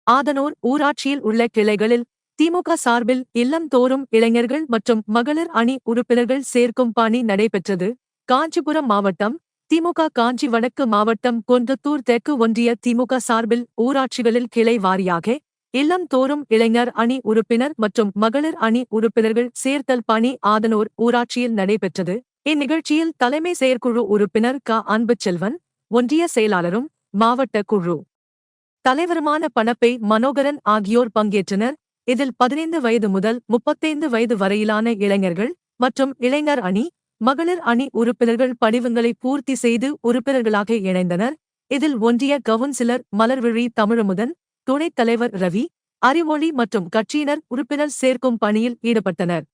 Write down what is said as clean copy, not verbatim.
ஆதனூர் ஊராட்சியில் உள்ள கிளைகளில் திமுக சார்பில் இல்லந்தோறும் இளைஞர்கள் மற்றும் மகளிர் அணி உறுப்பினர்கள் சேர்க்கும் பணி நடைபெற்றது. காஞ்சிபுரம் மாவட்டம் திமுக காஞ்சி வடக்கு மாவட்டம் குன்றத்தூர் தெற்கு ஒன்றிய திமுக சார்பில் ஊராட்சிகளில் கிளை வாரியாக இல்லந்தோறும் இளைஞர் அணி உறுப்பினர் மற்றும் மகளிர் அணி உறுப்பினர்கள் சேர்த்தல் பணி ஆதனூர் ஊராட்சியில் நடைபெற்றது. இந்நிகழ்ச்சியில் தலைமை செயற்குழு உறுப்பினர் க. அன்புச்செல்வன், ஒன்றிய செயலாளரும் மாவட்ட குழு தலைவருமான பணப்பை மனோகரன் ஆகியோர் பங்கேற்றனர். இதில் 15 வயது முதல் 35 வயது வரையிலான இளைஞர்கள் மற்றும் இளைஞர் அணி, மகளிர் அணி உறுப்பினர்கள் படிவங்களை பூர்த்தி செய்து உறுப்பினர்களாக இணைந்தனர். இதில் ஒன்றிய கவுன்சிலர் மலர்விழி தமிழமுதன், துணைத் தலைவர் ரவி, அறிவொளி மற்றும் கட்சியினர் உறுப்பினர் சேர்க்கும் பணியில் ஈடுபட்டனர்.